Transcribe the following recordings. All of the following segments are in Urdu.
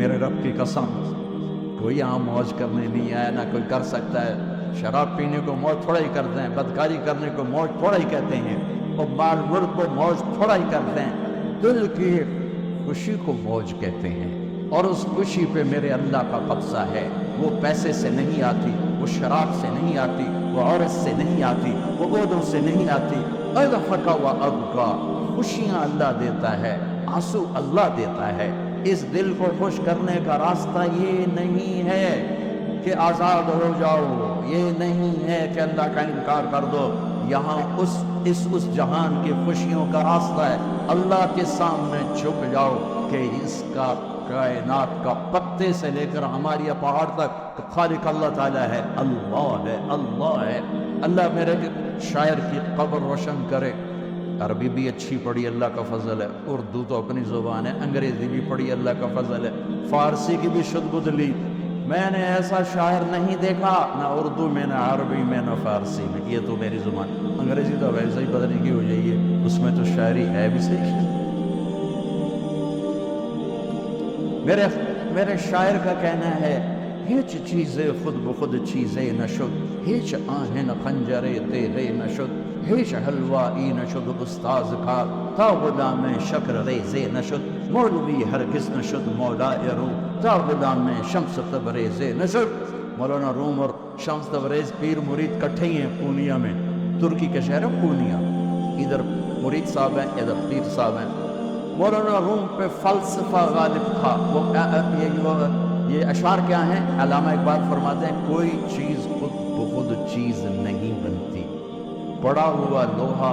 میرے رب کی قسم کوئی یہاں موج کرنے نہیں آیا، نہ کوئی کر سکتا ہے۔ شراب پینے کو موج تھوڑا ہی کرتے ہیں، بدکاری کرنے کو موج تھوڑا ہی کہتے ہیں، اور مال ملک کو موج تھوڑا ہی کرتے ہیں، دل کی خوشی کو موج کہتے ہیں۔ اور اس خوشی پہ میرے اللہ کا قبضہ ہے، وہ پیسے سے نہیں آتی، وہ شراب سے نہیں آتی، وہ عورت سے نہیں آتی، وہ عہدوں سے نہیں آتی۔ اضحک و ابکا، خوشیاں اللہ دیتا ہے، آنسو اللہ دیتا ہے۔ اس دل کو خوش کرنے کا راستہ یہ نہیں ہے کہ آزاد ہو جاؤ، یہ نہیں ہے کہ اللہ کا انکار کر دو۔ یہاں اس جہان کی خوشیوں کا راستہ ہے، اللہ کے سامنے جھک جاؤ کہ اس کا کائنات کا پتے سے لے کر ہماری پہاڑ تک خالق اللہ تعالیٰ ہے، اللہ ہے، اللہ ہے۔ اللہ میرے شاعر کی قبر روشن کرے۔ عربی بھی اچھی پڑھی، اللہ کا فضل ہے، اردو تو اپنی زبان ہے، انگریزی بھی پڑھی، اللہ کا فضل ہے، فارسی کی بھی شد بدھ لی۔ میں نے ایسا شاعر نہیں دیکھا، نہ اردو میں، نہ عربی میں، نہ فارسی میں، یہ تو میری زبان۔ انگریزی تو ویسے ہی پتہ نہیں کی ہو جائیے، اس میں تو شاعری ہے بھی صحیح۔ میرے شاعر کا کہنا ہے، ہیچ چیزیں خود بخود چیزیں نہ شد، ہیچ آہن خنجرے تیرے نہ شد، ہیچ حلوائی نہ شد استاذ کا، تا غلام شکر ریزے نہ شد، مولوی ہرگز نہ شد مولا روم، تا غلام شمس تبریز نہ شد۔ مولانا روم اور شمس تبریز پیر مرید کٹھے ہی ہیں پونیا میں، ترکی کے شہر ہے پونیا، ادھر مرید صاحب ہیں، ادھر پیر صاحب ہیں۔ مولانا روم پہ فلسفہ غالب تھا۔ یہ اشعار کیا ہیں؟ علامہ اقبال فرماتے ہیں، کوئی چیز خود بخود چیز نہیں بنتی، پڑا ہوا لوہا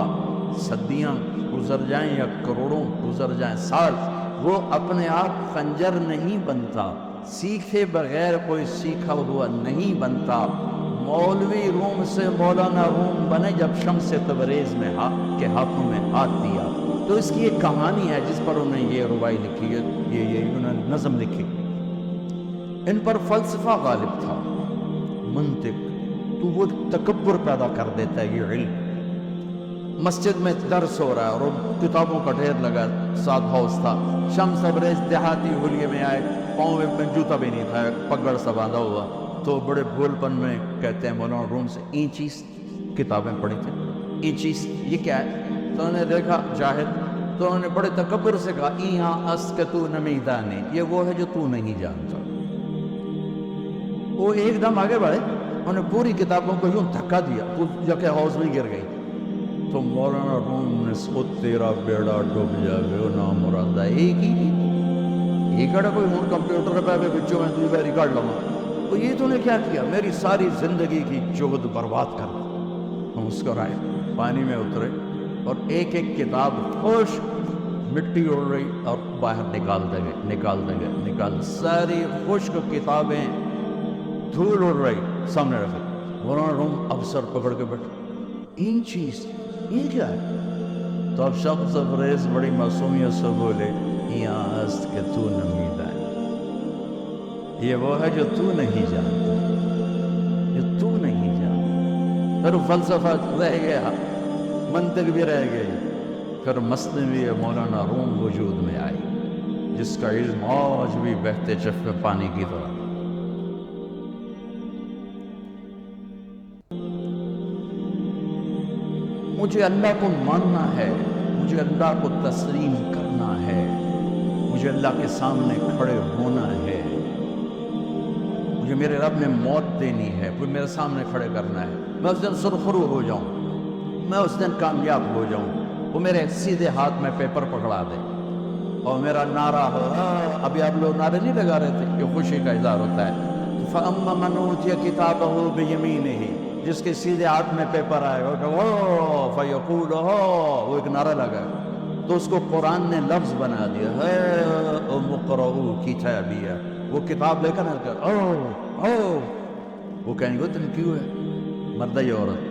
صدیاں گزر جائیں یا کروڑوں گزر جائیں سال، وہ اپنے آپ خنجر نہیں بنتا، سیکھے بغیر کوئی سیکھا ہوا نہیں بنتا۔ مولوی روم سے مولانا روم بنے جب شمس تبریز میں کے ہاتھوں میں ہاتھ دیا۔ تو اس کی ایک کہانی ہے جس پر انہوں نے یہ ربائی لکھی ہے، یہ انہوں نے نظم لکھی۔ ان پر فلسفہ غالب تھا، منطق، تو وہ تکبر پیدا کر دیتا ہے یہ علم۔ مسجد میں درس ہو رہا ہے اور کتابوں کا ڈھیر لگا، ساتھ ہاؤس تھا۔ شمس تبریز دیہاتی ہولیے میں آئے، پاؤں میں جوتا بھی نہیں تھا، پگڑ سا باندھا ہوا، تو بڑے بھول پن میں کہتے ہیں مولانا روم سے، این چیز کتابیں پڑھی تھیں، این چیز یہ کیا ہے؟ تو انہوں نے دیکھا جاہل، تو انہوں نے بڑے تکبر سے کہا، ایہاں اس کے تو نمیدانے، یہ وہ ہے جو تو نہیں جانتا۔ وہ ایک دم آگے بڑھے، انہوں نے پوری کتابوں کو یوں دھکا دیا، جا کے حوض میں گر گئی۔ تو مولانا روم نے سو تیرا بیڑا ڈوب جاوے او نام مرادہ، ایک ہی یہ کہڑا کوئی ہوں کمپیوٹر پہ بچوں میں دوسرے ریکارڈ لگا، تو یہ تو نے کیا کیا؟ میری ساری زندگی کی جہد برباد کر دی۔ ہم مسکرائے، پانی میں اترے اور ایک ایک کتاب خوش مٹی اڑ رہی اور باہر نکالتے گئے ساری خشک کتابیں دھول اڑ رہی سامنے رکھے۔ مولانا روم اب سر پکڑ کے بیٹھے، این چیز یہ کیا ہے؟ تو اب شمس تبریز بڑی معصومیت سے بولے، یہاں ہست کہ تو نمیدان، یہ وہ ہے جو تو نہیں جانتا، جو تو نہیں جانتا۔ پھر فلسفہ رہ گیا، منطق بھی رہ گئی، پھر مثنوی مولانا روم وجود میں آئی، جس کا علم آج بھی بہتے چشمے میں پانی کی طرح۔ مجھے اللہ کو ماننا ہے، مجھے اللہ کو تسلیم کرنا ہے، مجھے اللہ کے سامنے کھڑے ہونا ہے، مجھے میرے رب نے موت دینی ہے، کوئی میرے سامنے کھڑے کرنا ہے، میں اس دن سرخرو ہو جاؤں، میں اس دن کامیاب ہو جاؤں، وہ میرے سیدھے ہاتھ میں پیپر پکڑا دے اور میرا نعرہ ہو۔ ابھی آپ لوگ نعرے نہیں لگا رہے تھے، یہ خوشی کا اظہار ہوتا ہے۔ فَأَمَّا مَنْ أُوتِيَ كِتَابَهُ بِيَمِينِهِ، جس کے سیدھے ہاتھ میں پیپر آئے گا فَيَقُولُ وہ ایک نعرہ لگا، تو اس کو قرآن نے لفظ بنا دیا، اقرؤوا کتابیہ، وہ کتاب لے کر وہ کہیں گے تم کیوں ہے مرد یا عورت؟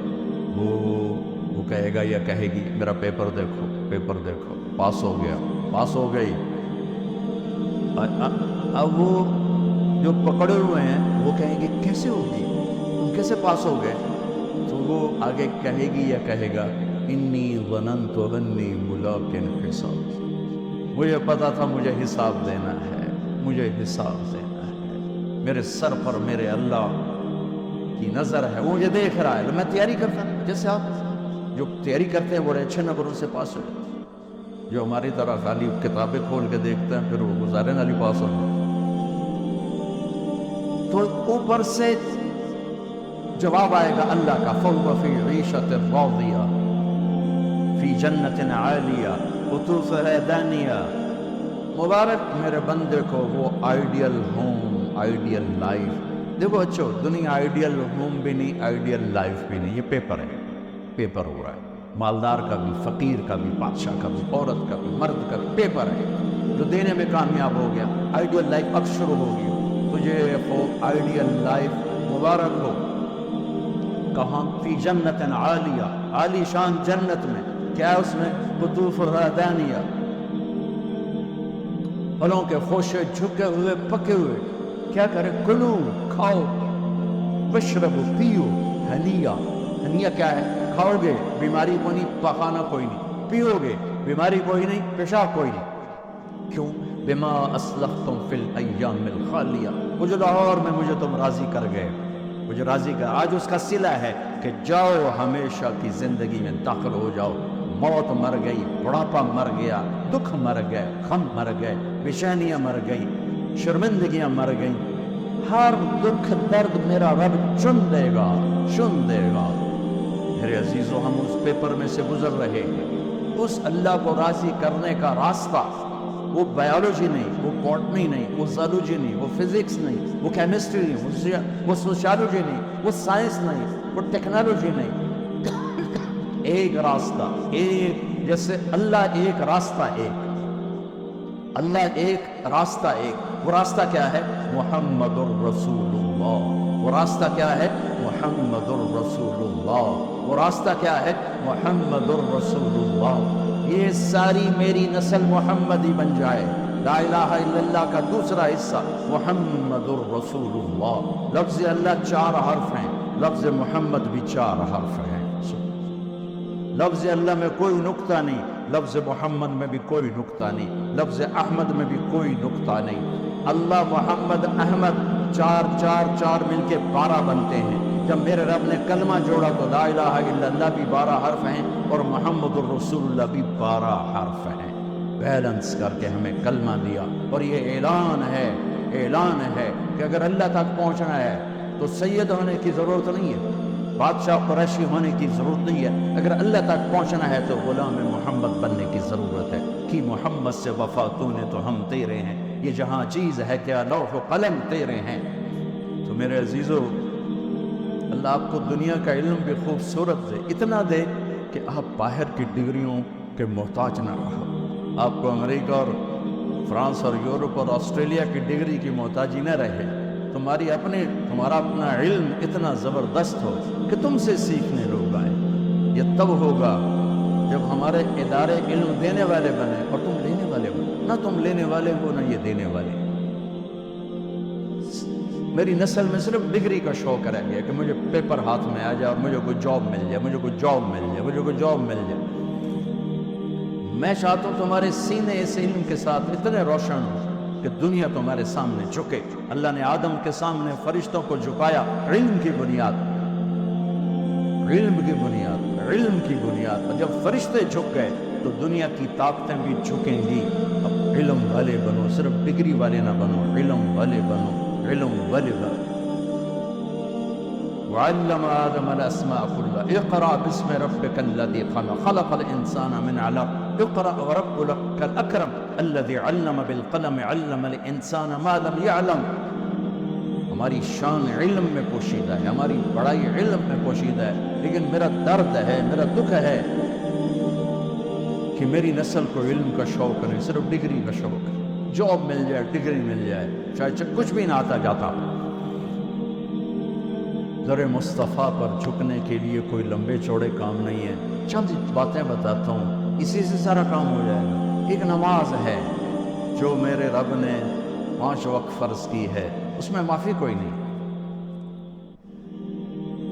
وہ کہے گا یا کہے گی میرا پیپر دیکھو، پیپر دیکھو، پاس ہو گیا، پاس ہو گئی۔ اب وہ جو پکڑے ہوئے ہیں وہ کہیں گے کیسے ہوگی، تم کیسے پاس ہو گئے؟ تو وہ آگے کہے گی یا کہے گا انی ظننت انی ملاق حساب، مجھے پتا تھا مجھے حساب دینا ہے، مجھے حساب دینا ہے، میرے سر پر میرے اللہ کی نظر ہے، وہ مجھے دیکھ رہا ہے. میں تیاری کرتا ہوں، جیسے آپ جو تیاری کرتے ہیں بڑے اچھے نمبروں سے پاس ہو جاتے ہیں. جو ہماری طرح خالی کتابیں کھول کے دیکھتے ہیں پھر وہ گزارے نالی پاس ہو جاتے. تو اوپر سے جواب آئے گا اللہ کا، فَهُوَ فِي عِيشَةٍ رَاضِيَةٍ فِي جَنَّةٍ عَالِيَةٍ قُطُوفُهَا دَانِيَةٌ. مبارک میرے بندے کو وہ آئیڈیل ہوم، آئیڈیل لائف. دیکھو اچھو، دنیا آئیڈیل ہوم بھی نہیں، آئیڈیل لائف بھی نہیں، یہ پیپر ہے، پیپر ہو رہا ہے. مالدار کا بھی، فقیر کا بھی، بادشاہ کا بھی، عورت کا بھی، مرد کا بھی پیپر ہے. جو دینے میں کامیاب ہو گیا، آئیڈیل لائف اب شروع ہوگی. تجھے وہ آئیڈیل لائف مبارک ہو. کہاں؟ فی جنت عالیہ، عالی شان جنت میں. کیا ہے اس میں؟ قطوفها دانیہ، پھلوں کے خوشے جھکے ہوئے پکے ہوئے. کیا کرے؟ کلو، کھاؤ، وشربو، پیو، ہنیا. ہنیا کیا ہے؟ کھاؤ گے بیماری کوئی نہیں، پخانہ کوئی نہیں. پیو گے بیماری کوئی نہیں، پیشاب کوئی نہیں. کیوں؟ بما اسلفتم فی الایام الخالیہ. وہ جو لاہور میں مجھے تم راضی کر گئے، مجھے راضی کر. آج اس کا صلہ ہے کہ جاؤ ہمیشہ کی زندگی میں داخل ہو جاؤ. موت مر گئی، بڑھاپا مر گیا، دکھ مر گئے، غم مر گئے، بے چینیاں مر گئی، شرمندگیاں مر گئیں. ہر دکھ درد میرا رب چن دے گا، چن دے گا. میرے عزیزو، ہم اس پیپر میں سے گزر رہے ہیں. اس اللہ کو راضی کرنے کا راستہ وہ بایولوجی نہیں، وہ باٹنی نہیں، وہ زالوجی نہیں، وہ فزکس نہیں، وہ کیمسٹری نہیں، وہ سوشیالوجی نہیں، وہ سائنس نہیں، وہ ٹیکنالوجی نہیں. ایک راستہ، ایک، جیسے اللہ ایک، راستہ ایک. اللہ ایک، راستہ ایک. وہ راستہ کیا ہے؟ محمد الرسول اللہ. وہ راستہ کیا ہے؟ محمد الرسول اللہ. وہ راستہ کیا ہے؟ محمد الرسول اللہ. یہ ساری میری نسل محمدی بن جائے. لا الہ الا اللہ کا دوسرا حصہ محمد الرسول اللہ. لفظ اللہ 4 حرف ہیں، لفظ محمد بھی 4 حرف ہیں. لفظ اللہ میں کوئی نقطہ نہیں، لفظ محمد میں بھی کوئی نقطہ نہیں، لفظ احمد میں بھی کوئی نقطہ نہیں. اللہ، محمد، احمد، 4 4 4 مل کے 12 بنتے ہیں. جب میرے رب نے کلمہ جوڑا تو لا الہ الا اللہ بھی 12 حرف ہیں اور محمد الرسول اللہ بھی 12 حرف ہیں. بیلنس کر کے ہمیں کلمہ دیا. اور یہ اعلان ہے، اعلان ہے کہ اگر اللہ تک پہنچنا ہے تو سید ہونے کی ضرورت نہیں ہے، بادشاہ قریشی ہونے کی ضرورت نہیں ہے. اگر اللہ تک پہنچنا ہے تو غلام محمد بننے کی ضرورت ہے. کہ محمد سے وفا تو نے تو ہم تیرے ہیں، یہ جہاں چیز ہے کیا لوح و قلم تیرے ہیں. تو میرے عزیزو، اللہ آپ کو دنیا کا علم بھی خوبصورت دے، اتنا دے کہ آپ باہر کی ڈگریوں کے محتاج نہ رہو. آپ کو امریکہ اور فرانس اور یورپ اور آسٹریلیا کی ڈگری کی محتاجی نہ رہے. تمہارا اپنا علم اتنا زبردست ہو کہ تم سے سیکھنے لوگ آئیں. یہ تب ہوگا جب ہمارے ادارے علم دینے والے بنے اور تم لینے والے بنے. نہ تم لینے والے ہو نہ یہ دینے والے. میری نسل میں صرف ڈگری کا شوق رہ گیا کہ مجھے پیپر ہاتھ میں آ جائے اور مجھے کوئی جاب مل جائے، مجھے کوئی جاب مل جائے، مجھے کوئی جاب مل جائے. میں چاہتا ہوں تمہارے سینے اس علم کے ساتھ اتنے روشن ہو کہ دنیا تمہارے سامنے جھکے. اللہ نے آدم کے سامنے فرشتوں کو جھکایا علم کی بنیاد، علم کی بنیاد، علم کی بنیاد. اور جب فرشتے جھک گئے تو دنیا کی طاقتیں بھی جھکیں گی. اب علم والے بنو، صرف ڈگری والے نہ بنو، علم والے بنو، علم والے بنو. وعلم آدم الاسماء كلها اقرأ باسم ربك الذي خلق خلق الانسان من علق اقرأ وربك الاكرم الذي علم بالقلم علم الانسان ما لم يعلم. ہماری شان علم میں پوشیدہ ہے، ہماری بڑائی علم میں پوشیدہ ہے. لیکن میرا درد ہے، میرا دکھ ہے کہ میری نسل کو علم کا شوق نہیں، صرف ڈگری کا شوق ہے. جاب مل جائے، ڈگری مل جائے، چاہے کچھ بھی نہ آتا جاتا. در مصطفیٰ پر جھکنے کے لیے کوئی لمبے چوڑے کام نہیں ہے. چند باتیں بتاتا ہوں، اسی سے سارا کام ہو جائے گا. ایک نماز ہے جو میرے رب نے 5 وقت فرض کی ہے، اس میں معافی کوئی نہیں.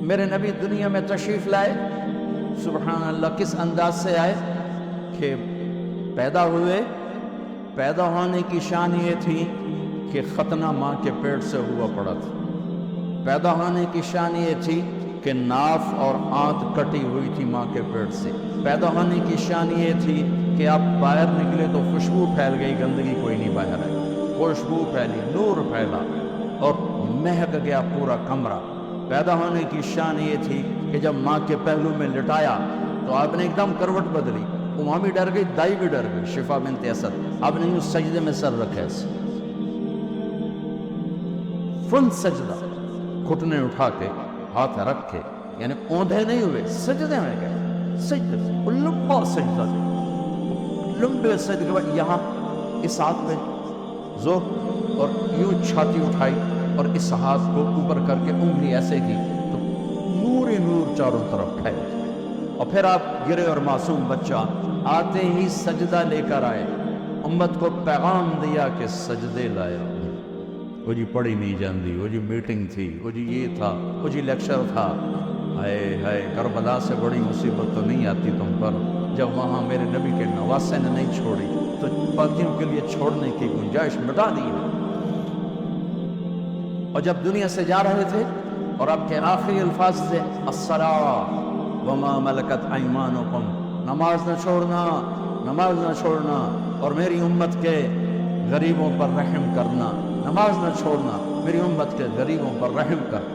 میرے نبی دنیا میں تشریف لائے، سبحان اللہ، کس انداز سے آئے کہ پیدا ہوئے. پیدا ہونے کی شان یہ تھی کہ کہ ختنہ ماں کے پیٹ سے ہوا پڑا تھا۔ پیدا ہونے کی شان یہ تھی کہ ناف اور آنت کٹی ہوئی تھی ماں کے پیٹ سے۔ پیدا ہونے کی شان یہ تھی کہ آپ باہر نکلے تو خوشبو پھیل گئی، گندگی کوئی نہیں باہر آئی، خوشبو پھیلی، نور پھیلا اور مہک گیا پورا کمرہ۔ پیدا ہونے کی شان یہ تھی کہ جب ماں کے پہلو میں لٹایا تو آپ نے ایک دم کروٹ بدلی، ماں بھی ڈر گئی، دائی بھی ڈر گئی، شفا بنت اسد۔ آپ نے یوں سجدے میں سر رکھا ایسے، فل سجدہ، گھٹنے اٹھا کے ہاتھ رکھ کے، یعنی اوندھے نہیں ہوئے، سجدے میں گئے، سجدے اور لمبا سجدہ، لمبے سجدے کے بعد یہاں اس ہاتھ پہ زور اور یوں چھاتی اٹھائی اور اس ہاتھ کو اوپر کر کے انگلی ایسے کی تو نور ہی نور چاروں طرف پھیل، اور پھر آپ گرے اور معصوم بچہ آتے ہی سجدہ لے کر آئے، امت کو پیغام دیا کہ سجدے لایا۔ وہ جی پڑھی نہیں جاندی، وہ جی میٹنگ تھی، وہ جی یہ تھا، وہ جی لیکچر تھا، ہائے ہائے کربلا سے بڑی مصیبت تو نہیں آتی تم پر جب وہاں میرے نبی کے نواسے نے نہیں چھوڑی تو باقیوں کے لیے چھوڑنے کی گنجائش مٹا دی۔ اور جب دنیا سے جا رہے تھے اور آپ کے آخری الفاظ تھے الصلاۃ وما ملکت ایمانکم، نماز نہ چھوڑنا، نماز نہ چھوڑنا، اور میری امت کے غریبوں پر رحم کرنا، نماز نہ چھوڑنا، میری امت کے غریبوں پر رحم کر۔